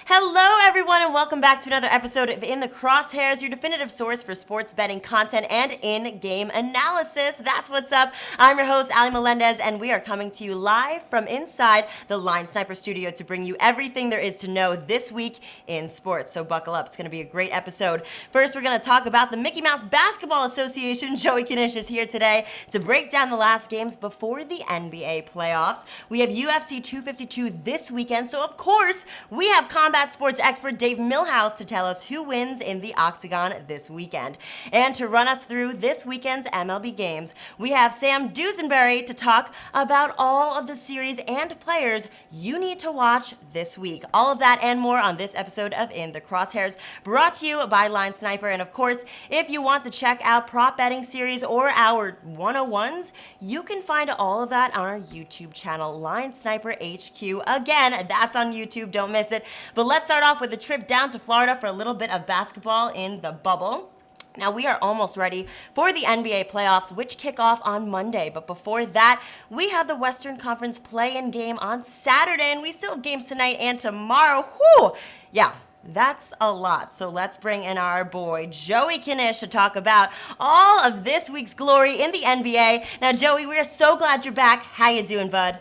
Hello, everyone, and welcome back to another episode of In The Crosshairs, your definitive source for sports betting content and in-game analysis. That's what's up. I'm your host, Ali Melendez, and we are coming to you live from inside the Line Sniper studio to bring you everything there is to know this week in sports. So buckle up. It's going to be a great episode. First, we're going to talk about the Mickey Mouse Basketball Association. Joey Knish is here today to break down the last games before the NBA playoffs. We have UFC 252 this weekend, so of course, we have combat sports expert Dave Milhouse to tell us who wins in the Octagon this weekend. And to run us through this weekend's MLB games, we have Sam Dusenberry to talk about all of the series and players you need to watch this week. All of that and more on this episode of In The Crosshairs, brought to you by Line Sniper. And of course, if you want to check out prop betting series or our 101s, you can find all of that on our YouTube channel, Line Sniper HQ. Again, that's on YouTube, don't miss it. But let's start off with a trip down to Florida for a little bit of basketball in the bubble. Now, we are almost ready for the NBA playoffs, which kick off on Monday. But before that, we have the Western Conference play-in game on Saturday, and we still have games tonight and tomorrow. Whew! Yeah. That's a lot. So let's bring in our boy, Joey Knish, to talk about all of this week's glory in the NBA. Now, Joey, we are so glad you're back. How you doing, bud?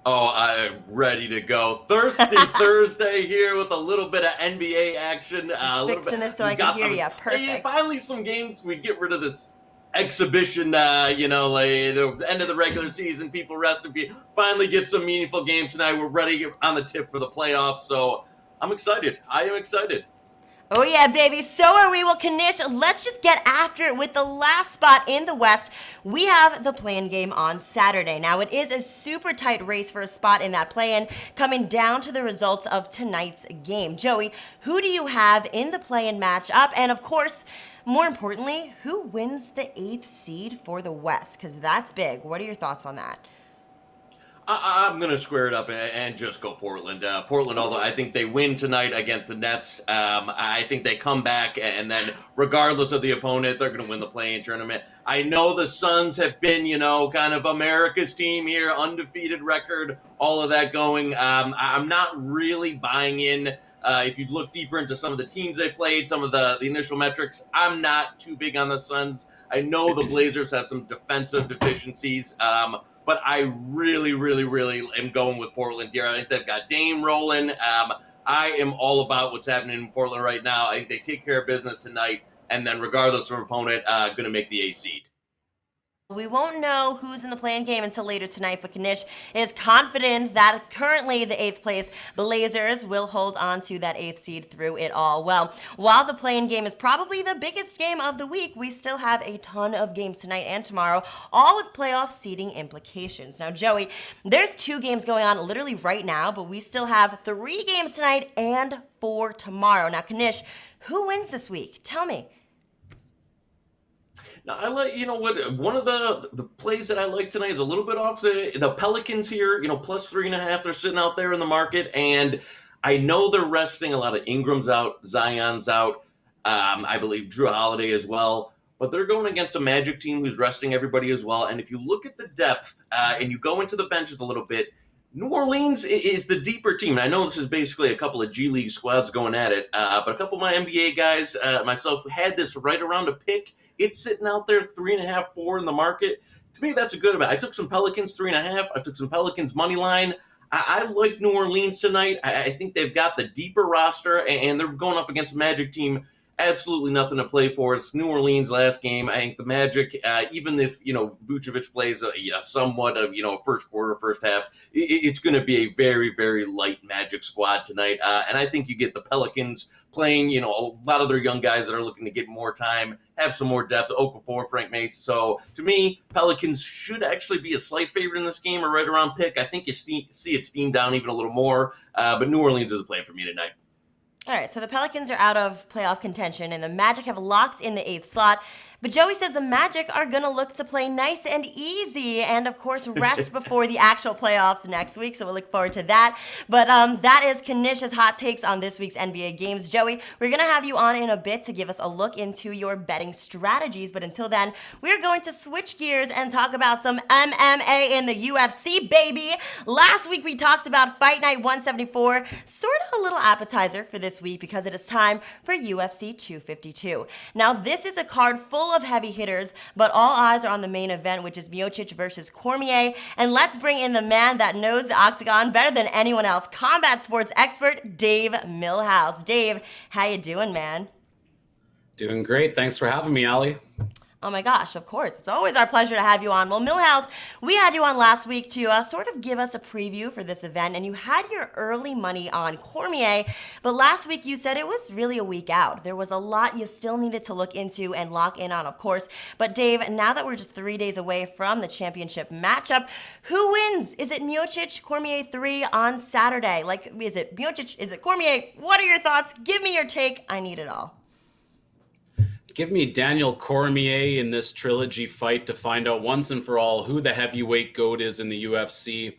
Oh, I'm ready to go. Thirsty Thursday here with a little bit of NBA action. Fixing this so I can hear you. Perfect. Finally, some games. We get rid of this exhibition, like the end of the regular season, people resting. Finally get some meaningful games tonight. We're ready on the tip for the playoffs, so I'm excited. I am excited. Oh yeah, baby, so are we. Well, Knish, let's just get after it with the last spot in the West. We have the play-in game on Saturday. Now, it is a super tight race for a spot in that play-in, coming down to the results of tonight's game. Joey, who do you have in the play-in matchup? And of course, more importantly, who wins the 8th seed for the West? Because that's big. What are your thoughts on that? I'm going to square it up and just go Portland. Portland, although I think they win tonight against the Nets, I think they come back, and then regardless of the opponent, they're going to win the play-in tournament. I know the Suns have been, kind of America's team here, undefeated record, all of that going. I'm not really buying in. If you look deeper into some of the teams they played, some of the initial metrics, I'm not too big on the Suns. I know the Blazers have some defensive deficiencies, but I really, really, really am going with Portland here. I think they've got Dame rolling. I am all about what's happening in Portland right now. I think they take care of business tonight, and then regardless of opponent, going to make the 8th seed. We won't know who's in the play-in game until later tonight, but Knish is confident that currently the 8th place Blazers will hold on to that 8th seed through it all. Well, while the play-in game is probably the biggest game of the week, we still have a ton of games tonight and tomorrow, all with playoff seeding implications. Now, Joey, there's 2 games going on literally right now, but we still have 3 games tonight and 4 tomorrow. Now, Knish, who wins this week? Tell me. Now, I like, one of the plays that I like tonight is a little bit off the Pelicans here, plus 3.5. They're sitting out there in the market, and I know they're resting a lot of Ingram's out, Zion's out, I believe Drew Holiday as well, but they're going against a Magic team who's resting everybody as well. And if you look at the depth and you go into the benches a little bit, New Orleans is the deeper team. And I know this is basically a couple of G League squads going at it, but a couple of my NBA guys, myself, had this right around a pick. It's sitting out there 3.5, 4 in the market. To me, that's a good amount. I took some Pelicans 3.5. I took some Pelicans money line. I like New Orleans tonight. I think they've got the deeper roster, and they're going up against a Magic team. Absolutely nothing to play for. It's New Orleans last game. I think the Magic, even if, Vucevic plays somewhat of, first quarter, first half, it's going to be a very, very light Magic squad tonight. And I think you get the Pelicans playing, a lot of their young guys that are looking to get more time, have some more depth, Okafor, Frank Mason. So to me, Pelicans should actually be a slight favorite in this game or right around pick. I think you see it steam down even a little more. But New Orleans is a play for me tonight. All right, so the Pelicans are out of playoff contention, and the Magic have locked in the 8th slot. But Joey says the Magic are going to look to play nice and easy and, of course, rest before the actual playoffs next week. So we'll look forward to that. But that is Knish's hot takes on this week's NBA games. Joey, we're going to have you on in a bit to give us a look into your betting strategies. But until then, we're going to switch gears and talk about some MMA in the UFC, baby. Last week, we talked about Fight Night 174, sort of a little appetizer for this week because it is time for UFC 252. Now, this is a card full of heavy hitters, but all eyes are on the main event, which is Miocic versus Cormier. And let's bring in the man that knows the octagon better than anyone else, combat sports expert Dave Milhouse. Dave, how you doing, man? Doing great. Thanks for having me, Allie. Oh my gosh, of course. It's always our pleasure to have you on. Well, Milhouse, we had you on last week to sort of give us a preview for this event, and you had your early money on Cormier, but last week you said it was really a week out. There was a lot you still needed to look into and lock in on, of course. But Dave, now that we're just 3 days away from the championship matchup, who wins? Is it Miocic, Cormier 3 on Saturday? Like, is it Miocic? Is it Cormier? What are your thoughts? Give me your take. I need it all. Give me Daniel Cormier in this trilogy fight to find out once and for all who the heavyweight GOAT is in the UFC.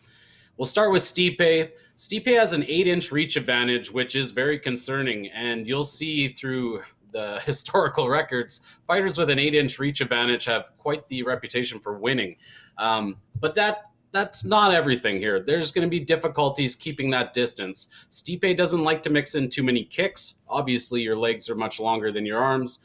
We'll start with Stipe. Stipe has an 8-inch reach advantage, which is very concerning. And you'll see through the historical records, fighters with an 8-inch reach advantage have quite the reputation for winning. But that's not everything here. There's going to be difficulties keeping that distance. Stipe doesn't like to mix in too many kicks. Obviously, your legs are much longer than your arms.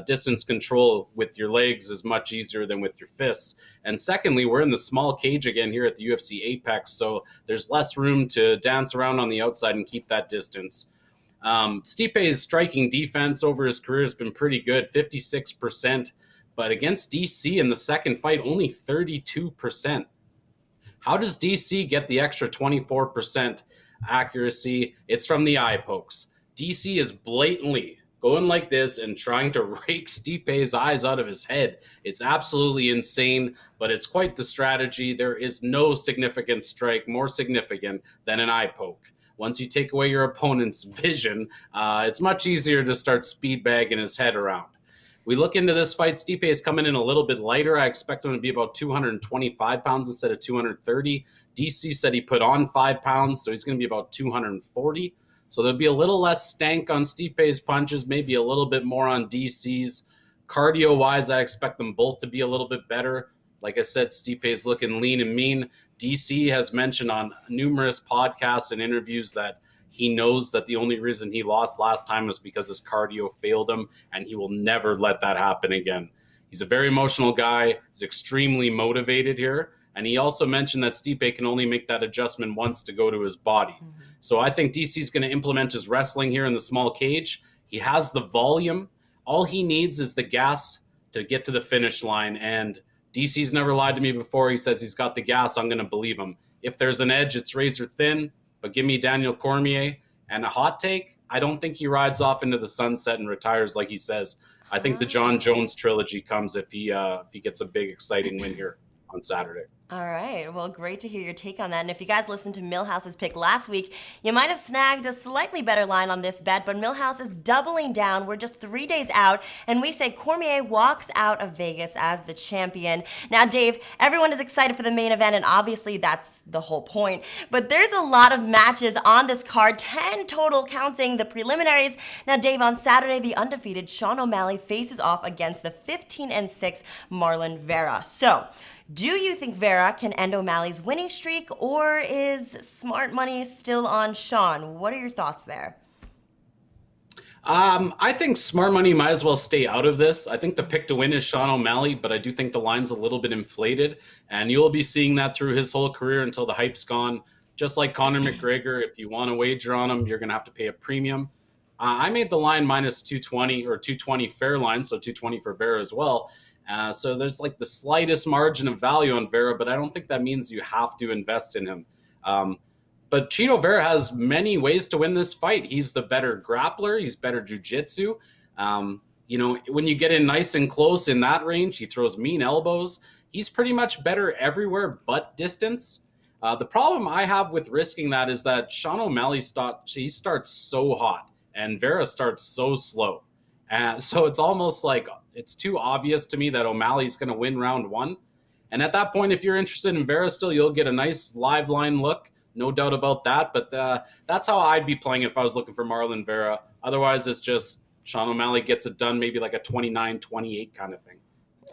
Distance control with your legs is much easier than with your fists. And secondly, we're in the small cage again here at the UFC Apex, so there's less room to dance around on the outside and keep that distance. Stipe's striking defense over his career has been pretty good, 56%, but against DC in the second fight, only 32%. How does DC get the extra 24% accuracy? It's from the eye pokes. DC is blatantly going like this and trying to rake Stipe's eyes out of his head. It's absolutely insane, but it's quite the strategy. There is no significant strike more significant than an eye poke. Once you take away your opponent's vision, it's much easier to start speed bagging his head around. We look into this fight. Stipe is coming in a little bit lighter. I expect him to be about 225 pounds instead of 230. DC said he put on 5 pounds, so he's going to be about 240. So there'll be a little less stank on Stipe's punches, maybe a little bit more on DC's. Cardio-wise, I expect them both to be a little bit better. Like I said, Stipe's looking lean and mean. DC has mentioned on numerous podcasts and interviews that he knows that the only reason he lost last time was because his cardio failed him, and he will never let that happen again. He's a very emotional guy. He's extremely motivated here. And he also mentioned that Stipe can only make that adjustment once to go to his body. Mm-hmm. So I think DC's going to implement his wrestling here in the small cage. He has the volume. All he needs is the gas to get to the finish line. And DC's never lied to me before. He says he's got the gas. I'm going to believe him. If there's an edge, it's razor thin. But give me Daniel Cormier. And a hot take, I don't think he rides off into the sunset and retires like he says. I think the John Jones trilogy comes if he gets a big, exciting win here on Saturday. All right. Well, great to hear your take on that. And if you guys listened to Milhouse's pick last week, you might have snagged a slightly better line on this bet, but Milhouse is doubling down. We're just 3 days out, and we say Cormier walks out of Vegas as the champion. Now, Dave, everyone is excited for the main event, and obviously that's the whole point. But there's a lot of matches on this card, 10 total counting the preliminaries. Now, Dave, on Saturday, the undefeated Sean O'Malley faces off against the 15-6 Marlon Vera. So, do you think Vera can end O'Malley's winning streak, or is smart money still on Sean? What are your thoughts there? I think smart money might as well stay out of this. I think the pick to win is Sean O'Malley, but I do think the line's a little bit inflated, and you'll be seeing that through his whole career until the hype's gone. Just like Conor McGregor, if you want to wager on him, you're going to have to pay a premium. I made the line minus 220 or 220 fair line, so 220 for Vera as well. So there's like the slightest margin of value on Vera, but I don't think that means you have to invest in him. But Chito Vera has many ways to win this fight. He's the better grappler. He's better jiu-jitsu. When you get in nice and close in that range, he throws mean elbows. He's pretty much better everywhere but distance. The problem I have with risking that is that Sean O'Malley starts so hot and Vera starts so slow. So it's almost like it's too obvious to me that O'Malley's going to win round one. And at that point, if you're interested in Vera still, you'll get a nice live line look. No doubt about that. But that's how I'd be playing if I was looking for Marlon Vera. Otherwise, it's just Sean O'Malley gets it done, maybe like a 29-28 kind of thing.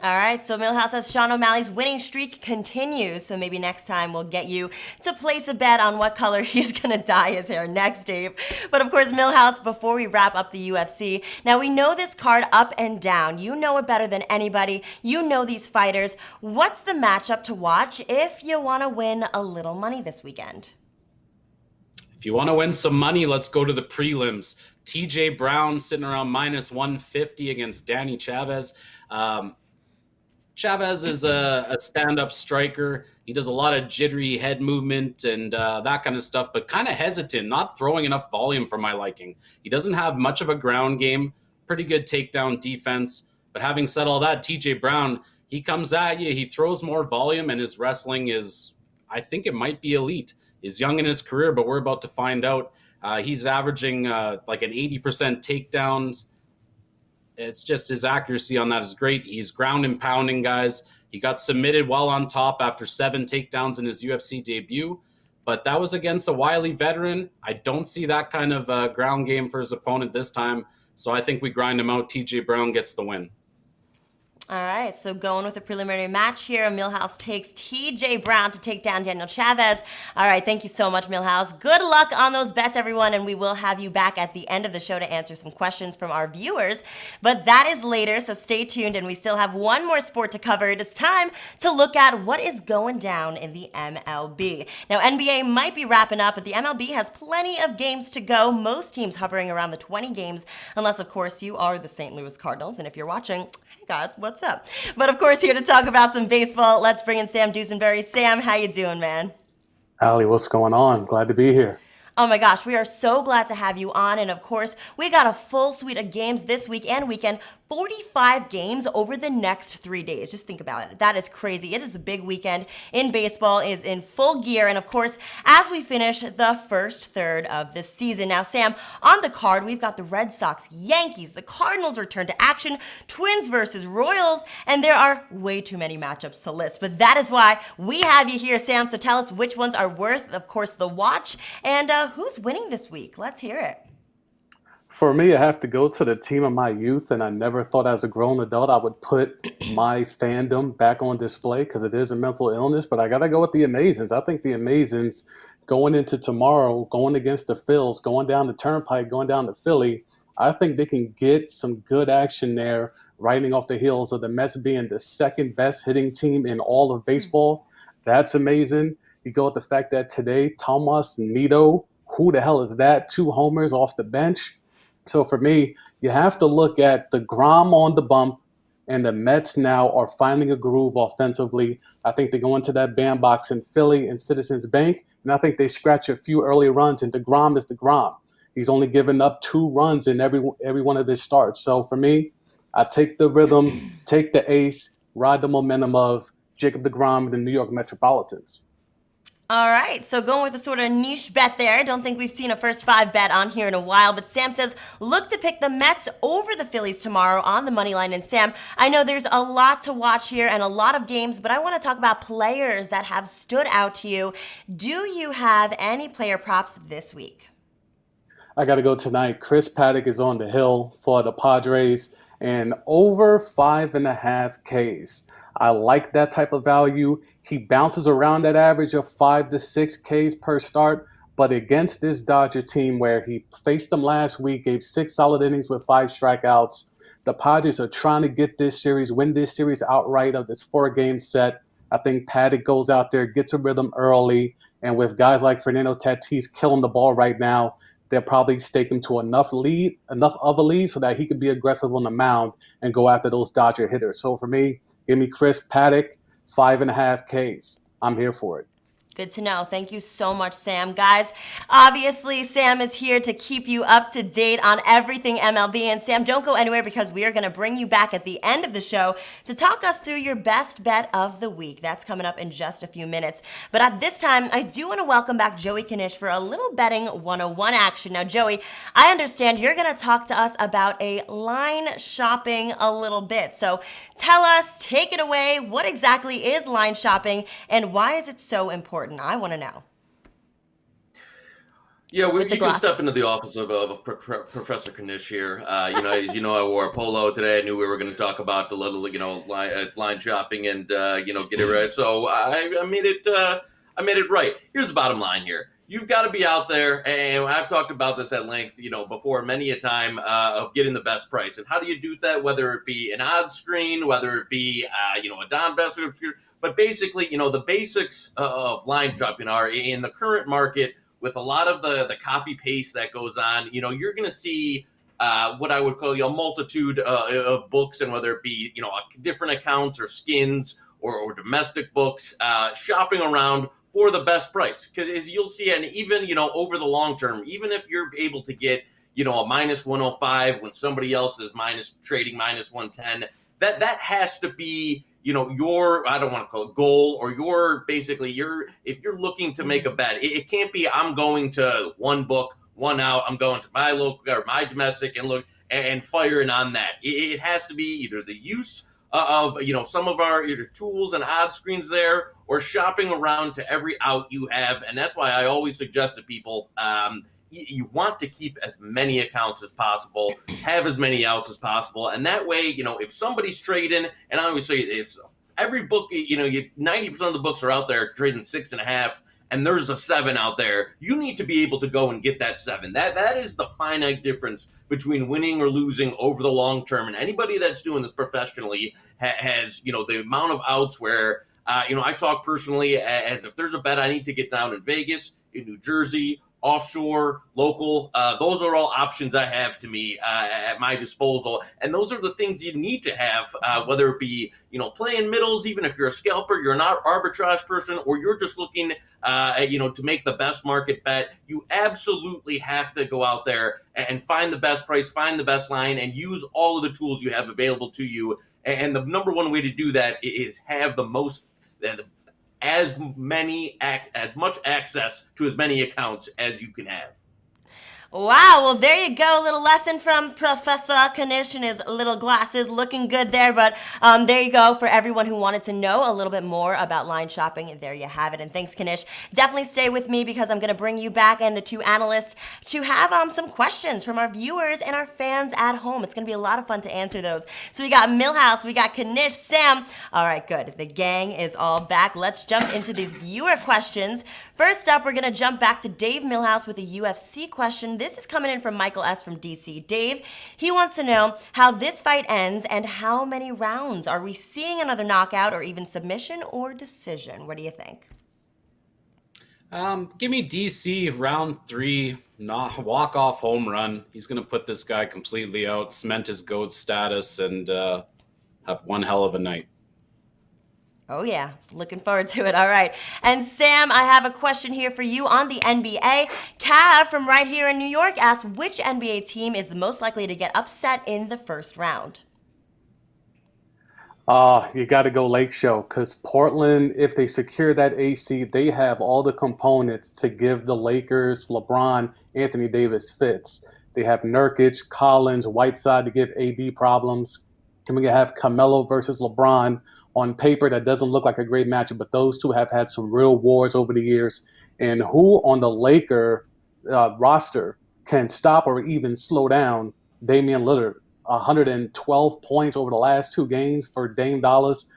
All right, so Milhouse says Sean O'Malley's winning streak continues. So maybe next time we'll get you to place a bet on what color he's going to dye his hair next, Dave. But of course, Milhouse, before we wrap up the UFC, now we know this card up and down. You know it better than anybody. You know these fighters. What's the matchup to watch if you want to win a little money this weekend? If you want to win some money, let's go to the prelims. TJ Brown sitting around minus 150 against Danny Chavez. Chavez is a stand-up striker. He does a lot of jittery head movement and that kind of stuff, but kind of hesitant, not throwing enough volume for my liking. He doesn't have much of a ground game, pretty good takedown defense. But having said all that, TJ Brown, he comes at you, he throws more volume, and his wrestling is, I think it might be elite. He's young in his career, but we're about to find out. He's averaging like an 80% takedowns. It's just his accuracy on that is great. He's ground and pounding guys. He got submitted while on top after 7 takedowns in his UFC debut, but that was against a wily veteran. I don't see that kind of ground game for his opponent this time, so I think we grind him out. TJ Brown gets the win. All right, so going with the preliminary match here, Milhouse takes TJ Brown to take down Daniel Chavez. All right, thank you so much, Milhouse. Good luck on those bets, everyone, and we will have you back at the end of the show to answer some questions from our viewers. But that is later, so stay tuned, and we still have one more sport to cover. It is time to look at what is going down in the MLB. Now, NBA might be wrapping up, but the MLB has plenty of games to go, most teams hovering around the 20 games, unless, of course, you are the St. Louis Cardinals, and if you're watching, guys, what's up? But of course, here to talk about some baseball, let's bring in Sam Dusenberry. Sam, how you doing, man? Allie, what's going on? Glad to be here. Oh my gosh, we are so glad to have you on. And of course, we got a full suite of games this week and weekend. 45 games over the next 3 days. Just think about it. That is crazy. It is a big weekend in baseball, is in full gear. And of course, as we finish the first third of the season. Now, Sam, on the card, we've got the Red Sox, Yankees, the Cardinals return to action, Twins versus Royals, and there are way too many matchups to list. But that is why we have you here, Sam. So tell us which ones are worth, of course, the watch, and who's winning this week. Let's hear it. For me, I have to go to the team of my youth, and I never thought as a grown adult I would put my fandom back on display because it is a mental illness, but I got to go with the Amazins. I think the Amazins going into tomorrow, going against the Phils, going down the Turnpike, going down to Philly, I think they can get some good action there, riding off the heels of the Mets being the second best hitting team in all of baseball. That's amazing. You go with the fact that today, Tomas Nido, who the hell is that? 2 homers off the bench. So for me, you have to look at the Grom on the bump, and the Mets now are finding a groove offensively. I think they go into that bandbox in Philly and Citizens Bank, and I think they scratch a few early runs, and DeGrom is DeGrom. He's only given up 2 runs in every one of his starts. So for me, I take the rhythm, take the ace, ride the momentum of Jacob DeGrom and the New York Metropolitans. All right, so going with a sort of niche bet there. I don't think we've seen a first 5 bet on here in a while, but Sam says, look to pick the Mets over the Phillies tomorrow on the money line. And Sam, I know there's a lot to watch here and a lot of games, but I want to talk about players that have stood out to you. Do you have any player props this week? I got to go tonight. Chris Paddock is on the hill for the Padres and over 5.5 Ks. I like that type of value. He bounces around that average of 5 to 6 Ks per start, but against this Dodger team where he faced them last week, gave 6 solid innings with 5 strikeouts, the Padres are trying to get this series, win this series outright of this 4-game set. I think Paddock goes out there, gets a rhythm early, and with guys like Fernando Tatis killing the ball right now, they'll probably stake him to enough of a lead so that he can be aggressive on the mound and go after those Dodger hitters. So for me, give me Chris Paddock, 5.5 Ks. I'm here for it. Good to know. Thank you so much, Sam. Guys, obviously, Sam is here to keep you up to date on everything MLB. And Sam, don't go anywhere because we are going to bring you back at the end of the show to talk us through your best bet of the week. That's coming up in just a few minutes. But at this time, I do want to welcome back Joey Knish for a little betting 101 action. Now, Joey, I understand you're going to talk to us about a line shopping a little bit. So tell us, take it away. What exactly is line shopping and why is it so important? I want to know. Yeah, you can step into the office of Professor Knish here. As you know, I wore a polo today. I knew we were going to talk about the little, line shopping and, get it right. So I made it right. Here's the bottom line here. You've got to be out there, and I've talked about this at length, before many a time of getting the best price. And how do you do that? Whether it be an odds screen, whether it be, a Don Best screen. But basically, the basics of line shopping are in the current market with a lot of the copy paste that goes on. You're going to see what I would call a multitude of books, and whether it be different accounts or skins or domestic books shopping around for the best price. Because as you'll see, and even over the long term, even if you're able to get a minus 105 when somebody else is trading minus 110, that has to be your, I don't want to call it goal, or if you're looking to make a bet, it can't be I'm going to one book, one out, I'm going to my local or my domestic and look and firing on that. It has to be either the use of some of our either tools and odds screens there, or shopping around to every out you have. And that's why I always suggest to people, you want to keep as many accounts as possible, have as many outs as possible. And that way, if somebody's trading, and I always say, if every book, 90% of the books are out there trading 6.5, and there's a 7 out there, you need to be able to go and get that 7. That is the finite difference between winning or losing over the long term. And anybody that's doing this professionally has, the amount of outs where, I talk personally as if there's a bet I need to get down in Vegas, in New Jersey, offshore, local, those are all options I have to me at my disposal. And those are the things you need to have, whether it be, playing middles, even if you're a scalper, you're not arbitrage person, or you're just looking, to make the best market bet. You absolutely have to go out there and find the best price, find the best line, and use all of the tools you have available to you. And the number one way to do that is have as much access to as many accounts as you can have. Wow, well, there you go. A little lesson from Professor Knish and his little glasses, looking good there. But there you go for everyone who wanted to know a little bit more about line shopping. There you have it. And thanks, Knish. Definitely stay with me because I'm going to bring you back and the two analysts to have some questions from our viewers and our fans at home. It's going to be a lot of fun to answer those. So we got Milhouse, we got Knish, Sam. All right, good. The gang is all back. Let's jump into these viewer questions. First up, we're going to jump back to Dave Milhouse with a UFC question. This is coming in from Michael S. from DC. Dave, he wants to know how this fight ends and how many rounds. Are we seeing another knockout or even submission or decision? What do you think? Give me DC round 3, walk-off home run. He's going to put this guy completely out, cement his GOAT status, and have one hell of a night. Oh, yeah. Looking forward to it. All right. And Sam, I have a question here for you on the NBA. Cav from right here in New York asks, which NBA team is the most likely to get upset in the first round? You got to go Lake Show, because Portland, if they secure that AC, they have all the components to give the Lakers, LeBron, Anthony Davis fits. They have Nurkic, Collins, Whiteside to give AD problems. And we have Carmelo versus LeBron. On paper, that doesn't look like a great matchup, but those two have had some real wars over the years. And who on the Laker roster can stop or even slow down Damian Lillard? 112 points over the last 2 games for Dame Dollars.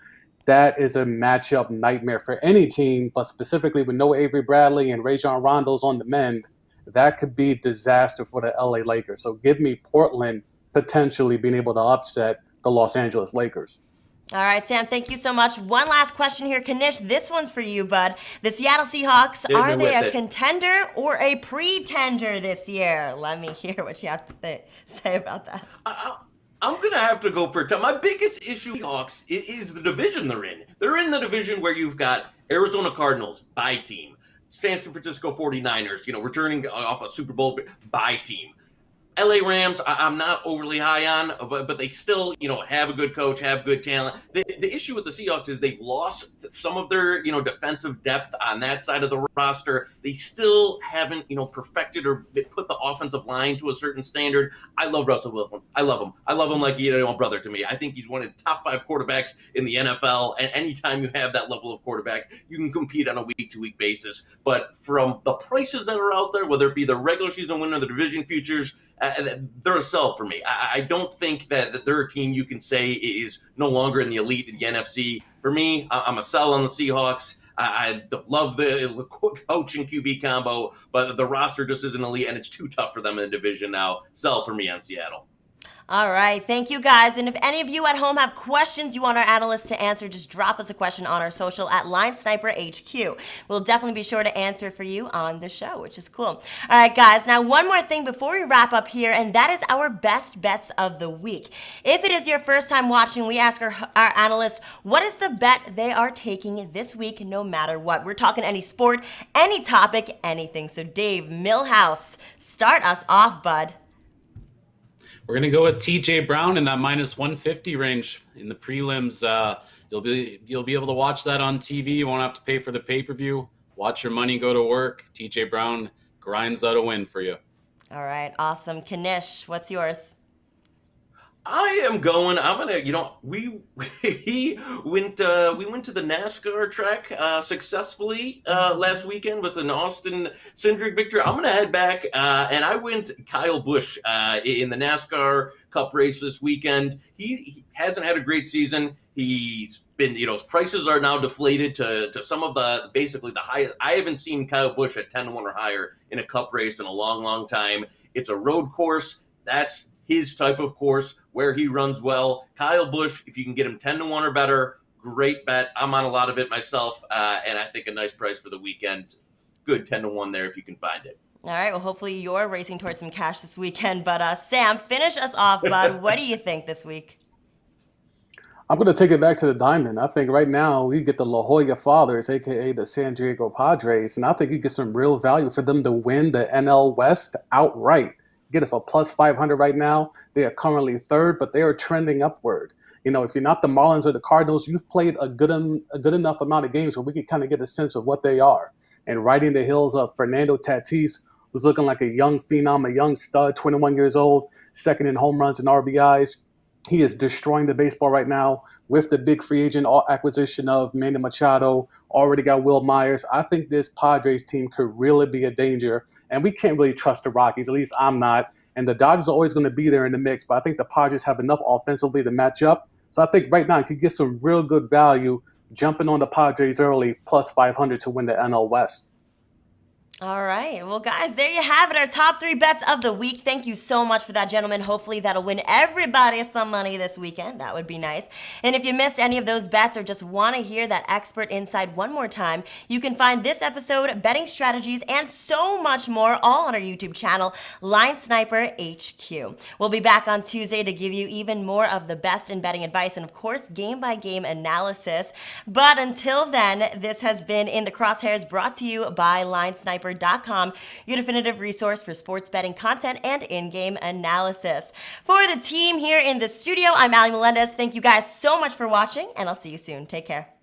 That is a matchup nightmare for any team, but specifically with no Avery Bradley and Rajon Rondo's on the mend, that could be disaster for the LA Lakers. So give me Portland potentially being able to upset the Los Angeles Lakers. All right, Sam, thank you so much. One last question here. Knish, this one's for you, bud. The Seattle Seahawks, are they a contender or a pretender this year? Let me hear what you have to say about that. I'm going to have to go for my biggest issue with the Hawks is the division they're in. They're in the division where you've got Arizona Cardinals, bye team. San Francisco 49ers, returning off a Super Bowl bye team. LA Rams, I'm not overly high on, but they still, have a good coach, have good talent. The issue with the Seahawks is they've lost some of their, defensive depth on that side of the roster. They still haven't, perfected or put the offensive line to a certain standard. I love Russell Wilson. I love him. I love him like a brother to me. I think he's one of the top 5 quarterbacks in the NFL. And anytime you have that level of quarterback, you can compete on a week-to-week basis. But from the prices that are out there, whether it be the regular season win or the division futures, they're a sell for me. I don't think that they're a team you can say is no longer in the elite of the NFC. For me, I'm a sell on the Seahawks. I love the coach and QB combo, but the roster just isn't elite, and it's too tough for them in the division now. Sell for me on Seattle. All right. Thank you, guys. And if any of you at home have questions you want our analysts to answer, just drop us a question on our social at LineSniperHQ. We'll definitely be sure to answer for you on the show, which is cool. All right, guys. Now, one more thing before we wrap up here, and that is our best bets of the week. If it is your first time watching, we ask our analysts, what is the bet they are taking this week, no matter what? We're talking any sport, any topic, anything. So, Dave, Milhouse, start us off, bud. We're going to go with TJ Brown in that minus 150 range in the prelims. You'll be able to watch that on TV. You won't have to pay for the pay-per-view. Watch your money go to work. TJ Brown grinds out a win for you. All right, awesome. Knish, what's yours? I'm gonna, we went to the NASCAR track successfully last weekend with an Austin Cindric victory. I'm gonna head back and I went Kyle Busch in the NASCAR Cup race this weekend. He hasn't had a great season. He's been, his prices are now deflated to some of basically the highest. I haven't seen Kyle Busch at 10-1 or higher in a Cup race in a long, long time. It's a road course. That's his type of course where he runs well. Kyle Busch, if you can get him 10-1 or better, great bet. I'm on a lot of it myself, and I think a nice price for the weekend. Good 10-1 there if you can find it. All right, well, hopefully you're racing towards some cash this weekend. But Sam, finish us off, bud. What do you think this week? I'm going to take it back to the diamond. I think right now we get the La Jolla Fathers, a.k.a. the San Diego Padres, and I think you get some real value for them to win the NL West outright. Get it for plus 500 right now. They are currently third, but they are trending upward. If you're not the Marlins or the Cardinals, you've played a good enough amount of games where we can kind of get a sense of what they are. And riding the heels of Fernando Tatis, who's looking like a young phenom, a young stud, 21 years old, second in home runs and RBIs. He is destroying the baseball right now with the big free agent acquisition of Manny Machado. Already got Will Myers. I think this Padres team could really be a danger. And we can't really trust the Rockies. At least I'm not. And the Dodgers are always going to be there in the mix. But I think the Padres have enough offensively to match up. So I think right now you could get some real good value jumping on the Padres early, plus 500 to win the NL West. All right. Well, guys, there you have it. Our top 3 bets of the week. Thank you so much for that, gentlemen. Hopefully that'll win everybody some money this weekend. That would be nice. And if you missed any of those bets or just want to hear that expert insight one more time, you can find this episode, betting strategies, and so much more all on our YouTube channel, Line Sniper HQ. We'll be back on Tuesday to give you even more of the best in betting advice and, of course, game-by-game analysis. But until then, this has been In The Crosshairs, brought to you by LineSniper.com, your definitive resource for sports betting content and in-game analysis. For the team here in the studio, I'm Ali Melendez. Thank you guys so much for watching, and I'll see you soon. Take care.